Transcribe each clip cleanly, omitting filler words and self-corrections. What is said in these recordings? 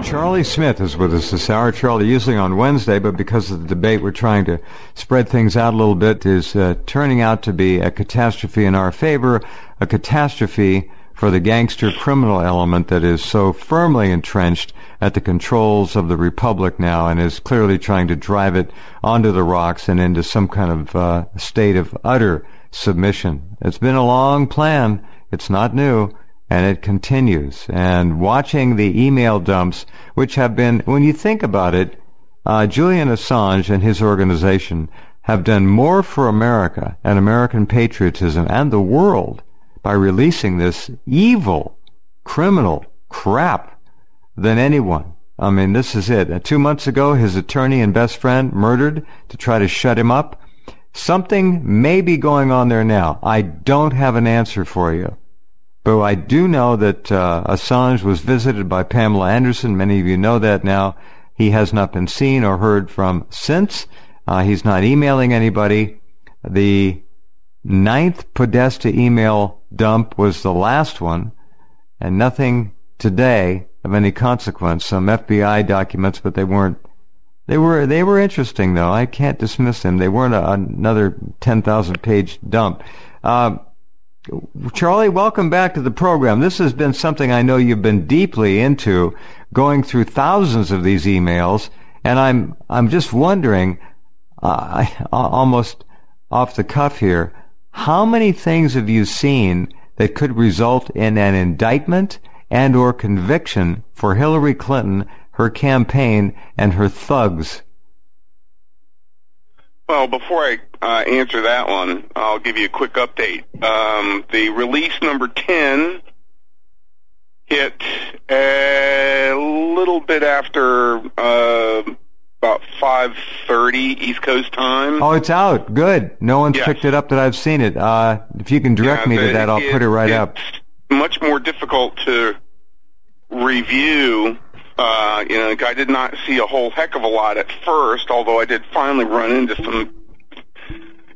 Charlie Smith is with us this hour. Charlie, usually on Wednesday, but because of the debate, we're trying to spread things out a little bit, is turning out to be a catastrophe in our favor, a catastrophe for the gangster criminal element that is so firmly entrenched at the controls of the Republic now and is clearly trying to drive it onto the rocks and into some kind of state of utter submission. It's been a long plan. It's not new. And it continues. And watching the email dumps, which have been, when you think about it, Julian Assange and his organization have done more for America and American patriotism and the world by releasing this evil, criminal crap than anyone. I mean, this is it. 2 months ago, his attorney and best friend murdered to try to shut him up. Something may be going on there now. I don't have an answer for you. But I do know that Assange was visited by Pamela Anderson. Many of you know that now. He has not been seen or heard from since. He's not emailing anybody. The 9th Podesta email dump was the last one, and nothing today of any consequence. Some FBI documents, but they weren't. They were interesting, though. I can't dismiss them. They weren't another 10,000-page dump. Charlie, welcome back to the program. This has been something I know you've been deeply into, going through thousands of these emails, and I'm just wondering, almost off the cuff here, how many things have you seen that could result in an indictment and or conviction for Hillary Clinton, her campaign, and her thugs? Well, before I answer that one, I'll give you a quick update. The release number 10 hit a little bit after about 5:30 East Coast time. Oh, it's out. Good. No one's picked it up that I've seen it. If you can direct me to that, I'll put it right up. It's much more difficult to review. I did not see a whole heck of a lot at first, although I did finally run into some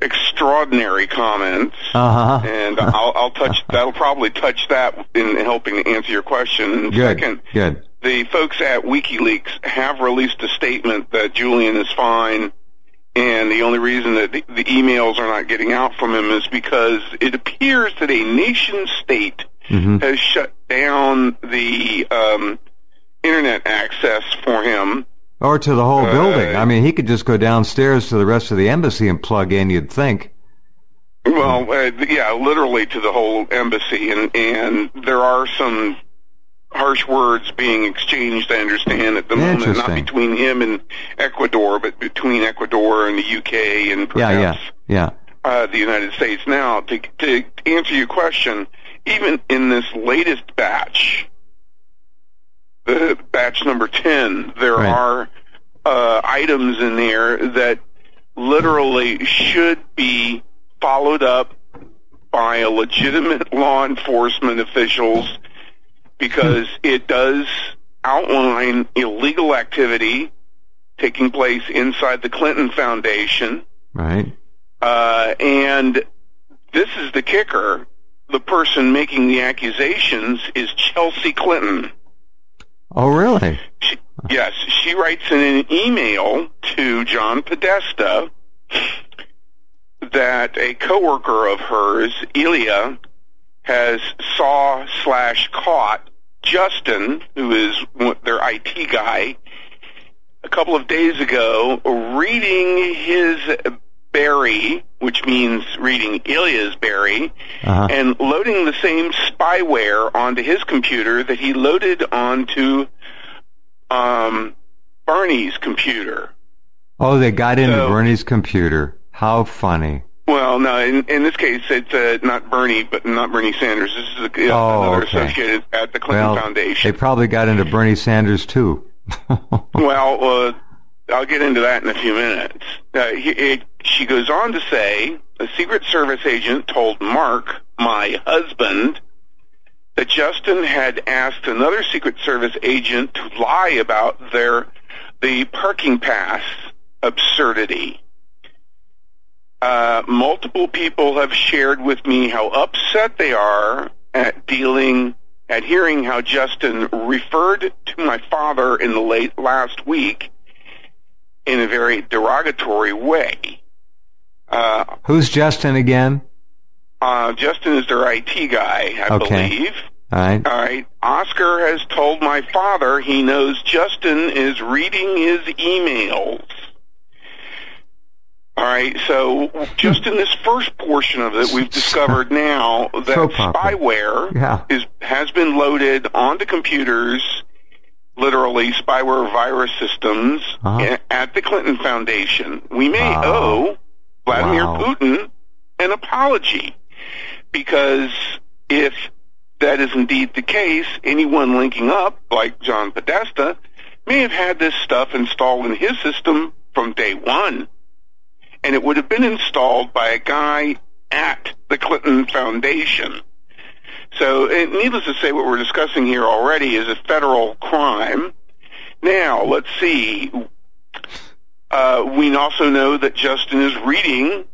extraordinary comments. And I'll touch, that'll probably touch that in helping to answer your question. Second, the folks at WikiLeaks have released a statement that Julian is fine, and the only reason that the emails are not getting out from him is because it appears that a nation state has shut down the internet access for him. Or to the whole building. I mean, he could just go downstairs to the rest of the embassy and plug in, you'd think. Well, literally to the whole embassy. And there are some harsh words being exchanged, I understand, at the moment, not between him and Ecuador, but between Ecuador and the UK and perhaps the United States. Now, to answer your question, even in this latest batch, the batch number 10, there are items in there that literally should be followed up by legitimate law enforcement officials, because it does outline illegal activity taking place inside the Clinton Foundation. Right. And this is the kicker. The person making the accusations is Chelsea Clinton. Oh, really? Yes. She writes in an email to John Podesta that a coworker of hers, Ilya, has saw/caught Justin, who is their IT guy, a couple of days ago, reading his berry, which means reading Ilya's berry, and loading the same spyware onto his computer that he loaded onto Bernie's computer. Oh, they got into Bernie's computer. How funny. Well, no, in this case, it's not Bernie, but not Bernie Sanders. This is another associated at the Clinton Foundation. They probably got into Bernie Sanders, too. Well, I'll get into that in a few minutes. She goes on to say, a Secret Service agent told Mark, my husband, that Justin had asked another Secret Service agent to lie about the parking pass absurdity. Multiple people have shared with me how upset they are at dealing at hearing how Justin referred to my father in the last week in a very derogatory way. Who's Justin again? Justin is their IT guy, I believe. All right. All right. Oscar has told my father he knows Justin is reading his emails. All right, so just in this first portion of it, we've discovered now that spyware has been loaded onto computers, literally spyware virus systems, at the Clinton Foundation. We may owe Vladimir Putin an apology, because if that is indeed the case, anyone linking up, like John Podesta, may have had this stuff installed in his system from day one. And it would have been installed by a guy at the Clinton Foundation. So, needless to say, what we're discussing here already is a federal crime. Now, let's see. We also know that Justin is reading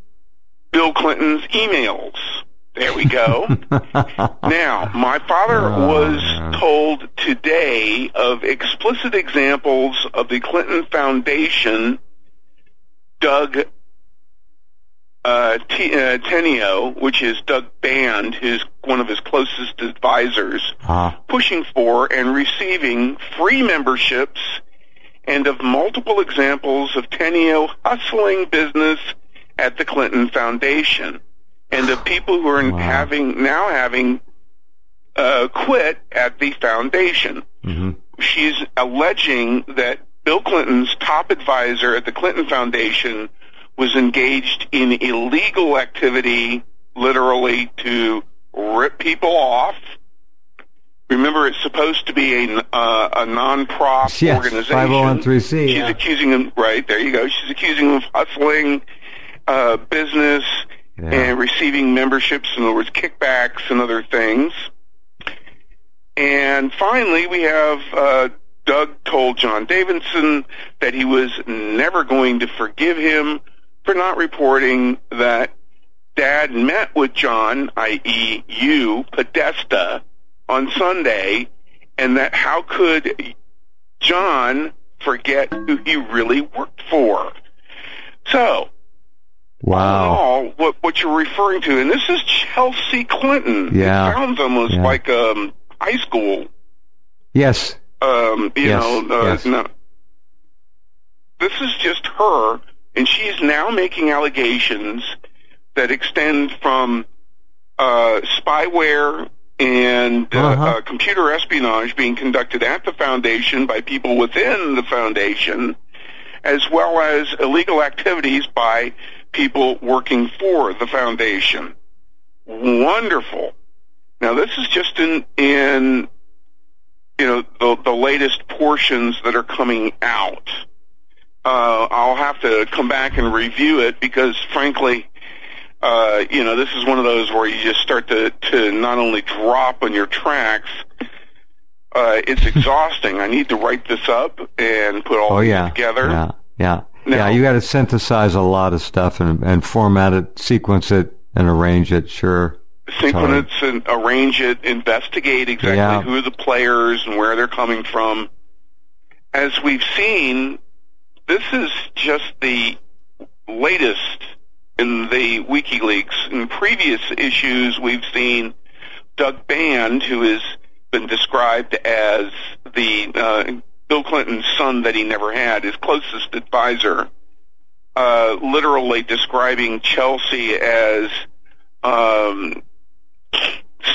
Bill Clinton's emails. There we go. Now, my father was told today of explicit examples of the Clinton Foundation, Doug Tenio, which is Doug Band, who's one of his closest advisors, pushing for and receiving free memberships, and of multiple examples of Tenio hustling business at the Clinton Foundation, and of people who are having quit at the foundation. Mm-hmm. She's alleging that Bill Clinton's top advisor at the Clinton Foundation was engaged in illegal activity, literally to rip people off. Remember, it's supposed to be a non-profit organization. 501(c)(3) She's accusing him, right, there you go. She's accusing him of hustling business and receiving memberships, in other words, kickbacks and other things. And finally, we have Doug told John Davidson that he was never going to forgive him for not reporting that Dad met with John, i.e. you, Podesta, on Sunday, and that how could John forget who he really worked for? So, all in all, what you're referring to, and this is Chelsea Clinton. Yeah. It sounds almost like high school. Yes. No, this is just her, and she's now making allegations that extend from spyware and computer espionage being conducted at the foundation by people within the foundation, as well as illegal activities by people working for the foundation. Wonderful. Now, this is just in the latest portions that are coming out. I'll have to come back and review it because, frankly, this is one of those where you just start to not only drop on your tracks, it's exhausting. I need to write this up and put all this together. Now, you got to synthesize a lot of stuff and format it, sequence it, and arrange it, sure. Sequence and arrange it, investigate exactly who are the players and where they're coming from. As we've seen, this is just the latest in the WikiLeaks. In previous issues, we've seen Doug Band, who has been described as the Bill Clinton's son that he never had, his closest advisor, literally describing Chelsea as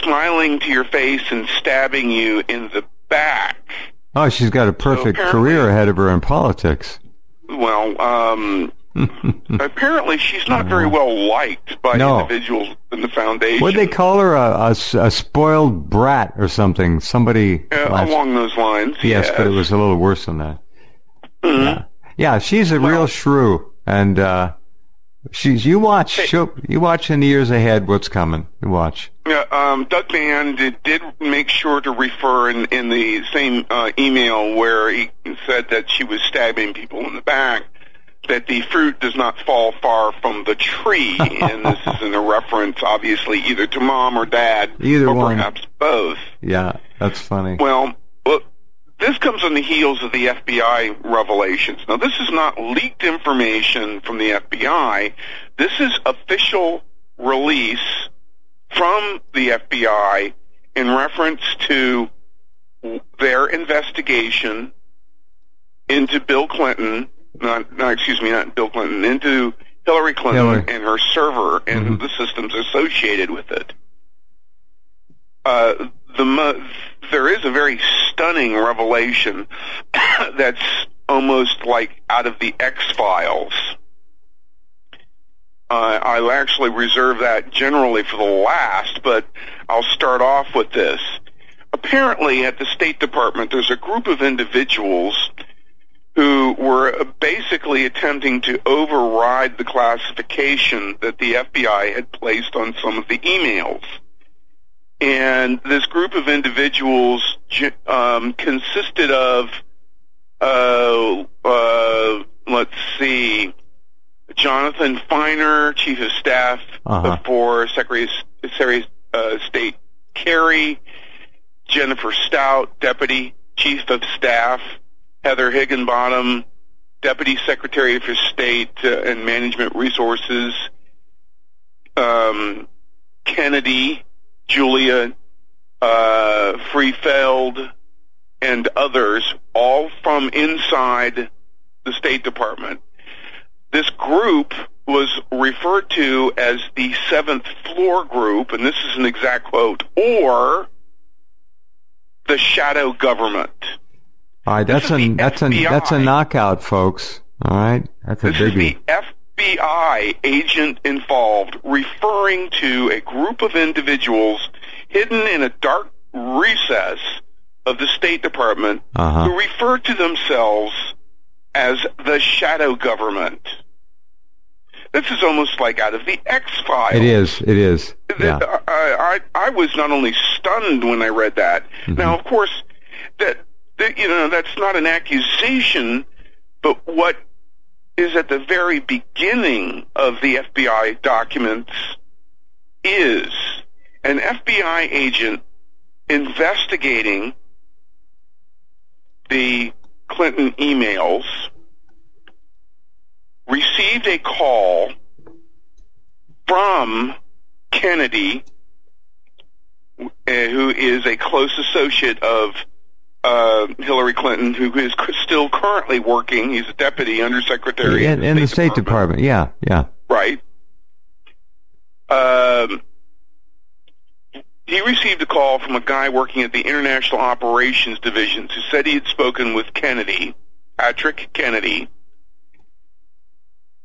smiling to your face and stabbing you in the back. Oh, she's got a perfect career ahead of her in politics. Well, apparently she's not very well liked by individuals in the foundation. What'd they call her? A spoiled brat or something? Somebody along those lines. Yes, but it was a little worse than that. Mm-hmm. Yeah, she's a real shrew, and you watch in the years ahead what's coming. You watch. Yeah, Doug Band did make sure to refer in the same email where he said that she was stabbing people in the back that the fruit does not fall far from the tree, and this is in a reference, obviously, either to mom or dad, or perhaps both. Yeah, that's funny. Well, look, this comes on the heels of the FBI revelations. Now, this is not leaked information from the FBI. This is official release from the FBI in reference to their investigation into Bill Clinton, not Bill Clinton, into Hillary Clinton and her server and the systems associated with it. There is a very stunning revelation that's almost like out of the X-Files. I'll actually reserve that generally for the last, but I'll start off with this. Apparently, at the State Department, there's a group of individuals who were basically attempting to override the classification that the FBI had placed on some of the emails. And this group of individuals consisted of, let's see, Jonathan Feiner, Chief of Staff for Secretary of State Kerry, Jennifer Stout, Deputy Chief of Staff, Heather Higginbottom, Deputy Secretary for State and Management Resources, Kennedy, Julia Freefeld, and others, all from inside the State Department. This group was referred to as the Seventh Floor Group, and this is an exact quote, or the shadow government. All right, that's a knockout, folks. All right, that's a biggie. This is the FBI agent involved, referring to a group of individuals hidden in a dark recess of the State Department who refer to themselves as the shadow government. This is almost like out of the X-Files. It is. Yeah. I was not only stunned when I read that. Now, of course, that's not an accusation, but what is at the very beginning of the FBI documents is an FBI agent investigating the Clinton emails, received a call from Kennedy, who is a close associate of Hillary Clinton, who is still currently working. He's a deputy undersecretary in the State Department. Yeah. Right. He received a call from a guy working at the International Operations Division who said he had spoken with Kennedy, Patrick Kennedy,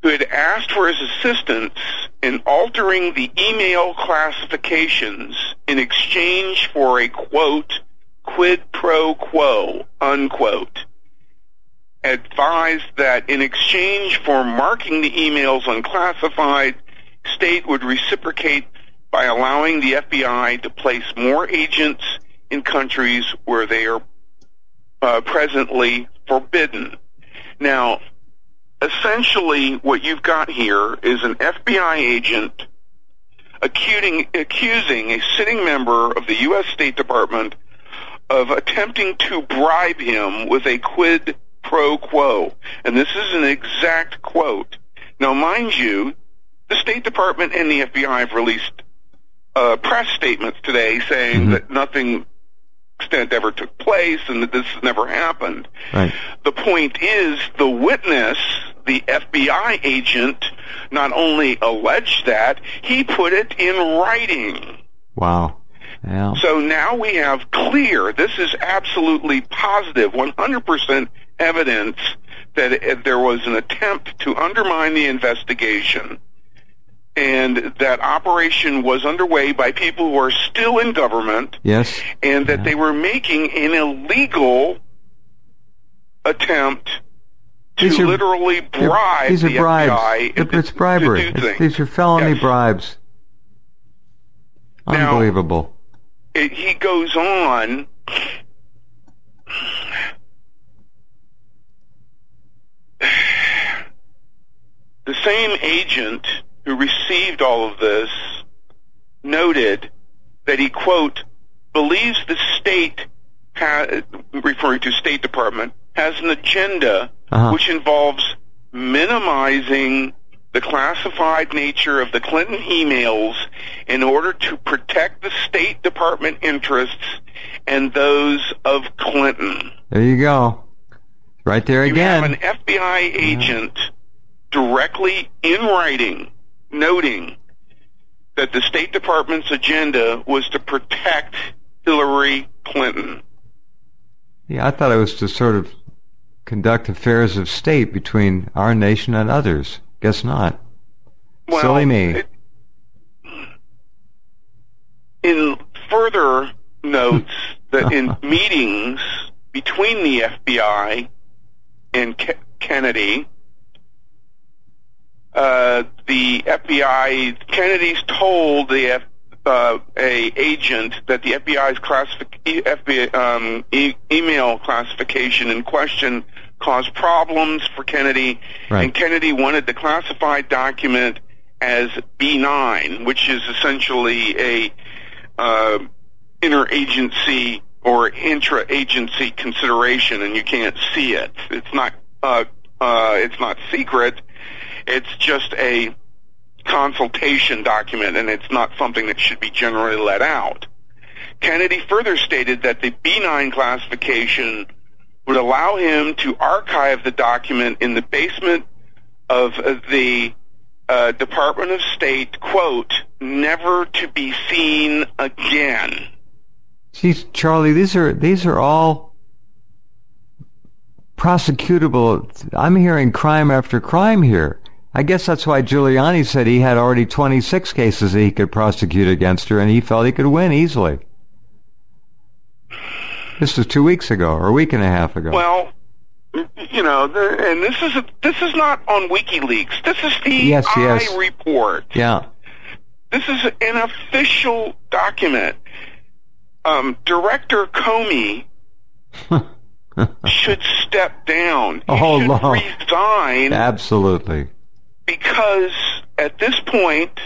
who had asked for his assistance in altering the email classifications in exchange for a, quote, quid pro quo, unquote. Advised that in exchange for marking the emails unclassified, State would reciprocate by allowing the FBI to place more agents in countries where they are presently forbidden. Now, essentially what you've got here is an FBI agent accusing a sitting member of the U.S. State Department of attempting to bribe him with a quid pro quo. And this is an exact quote. Now, mind you, the State Department and the FBI have released press statements today saying that nothing extent ever took place and that this never happened. Right. The point is, the witness, the FBI agent, not only alleged that, he put it in writing. Wow. Yeah. So now we have clear, this is absolutely positive, 100% evidence that there was an attempt to undermine the investigation, and that operation was underway by people who are still in government. Yes. And that they were making an illegal attempt to literally bribe these are the bribes. FBI. It's bribery. These are felony bribes. Unbelievable. Now, he goes on. same agent who received all of this noted that he, quote, believes the state, referring to State Department, has an agenda which involves minimizing the classified nature of the Clinton emails in order to protect the State Department interests and those of Clinton. There you go. Right there again. You have an FBI agent directly in writing noting that the State Department's agenda was to protect Hillary Clinton. Yeah, I thought it was to sort of conduct affairs of state between our nation and others. Guess not. Well, silly me. In further notes, that in meetings between the FBI and Kennedy, the FBI, Kennedy's told the agent that the FBI's email classification in question caused problems for Kennedy, and Kennedy wanted the classified document as B9, which is essentially a interagency or intra-agency consideration, and you can't see it. It's not secret. It's just a consultation document, and it's not something that should be generally let out. Kennedy further stated that the B9 classification would allow him to archive the document in the basement of the Department of State, quote, never to be seen again. Geez, Charlie, these are all prosecutable. I'm hearing crime after crime here. I guess that's why Giuliani said he had already 26 cases that he could prosecute against her, and he felt he could win easily. This was 2 weeks ago, or a week and a half ago. Well, you know, and this is not on WikiLeaks. This is the I report. Yeah. This is an official document. Director Comey should step down. He should resign. Absolutely. Because at this point,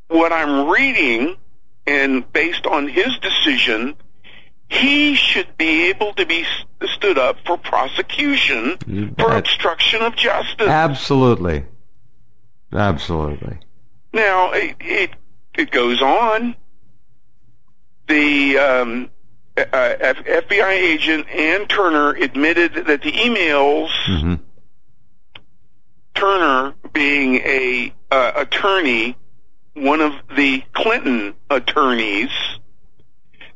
what I'm reading, and based on his decision, he should be able to be stood up for prosecution for obstruction of justice. Absolutely. Absolutely. Now, it goes on. The FBI agent Ann Turner admitted that the emails, Turner being a attorney, one of the Clinton attorneys,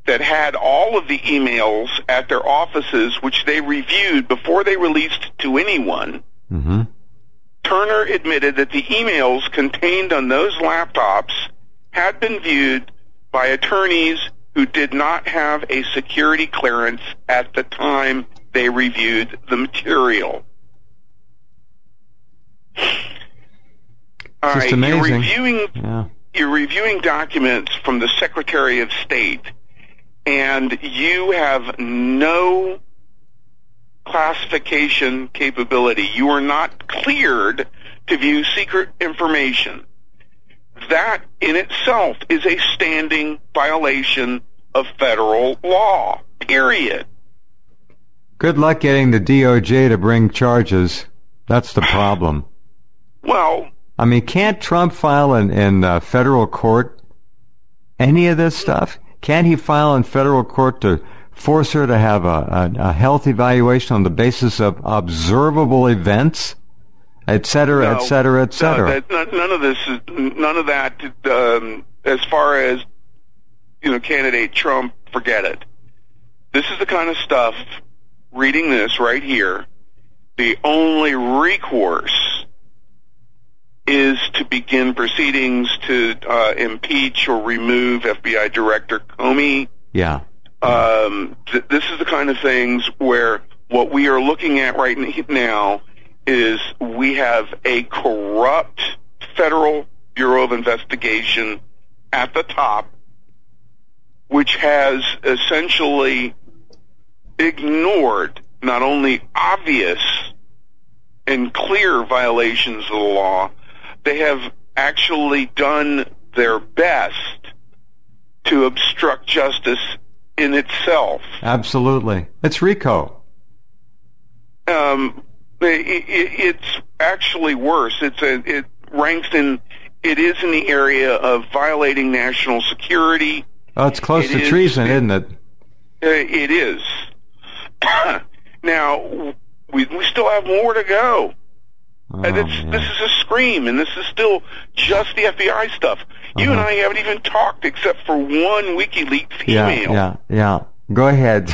that had all of the emails at their offices, which they reviewed before they released to anyone. Turner admitted that the emails contained on those laptops had been viewed by attorneys who did not have a security clearance at the time they reviewed the material. All right, amazing. You're reviewing documents from the Secretary of State, and you have no classification capability. You are not cleared to view secret information. That in itself is a standing violation of federal law, period. Good luck getting the DOJ to bring charges. That's the problem. Well, I mean, can't Trump file in federal court any of this stuff? Can't he file in federal court to force her to have a health evaluation on the basis of observable events, et cetera, et cetera, et cetera? None of that, as far as, candidate Trump, forget it. This is the kind of stuff, reading this right here, the only recourse is to begin proceedings to impeach or remove FBI Director Comey. Yeah. This is the kind of things where what we are looking at right now is we have a corrupt Federal Bureau of Investigation at the top, which has essentially ignored not only obvious and clear violations of the law, they have actually done their best to obstruct justice in itself. Absolutely. It's RICO. It's actually worse. It ranks in, it is in the area of violating national security. Oh, it's close to treason, isn't it? It is. Now, we still have more to go. This is a scream, and this is still just the FBI stuff. You and I haven't even talked except for one WikiLeaks email. Yeah. Go ahead.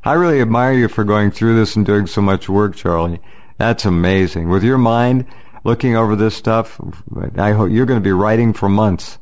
I really admire you for going through this and doing so much work, Charlie. That's amazing. With your mind looking over this stuff, I hope you're going to be writing for months.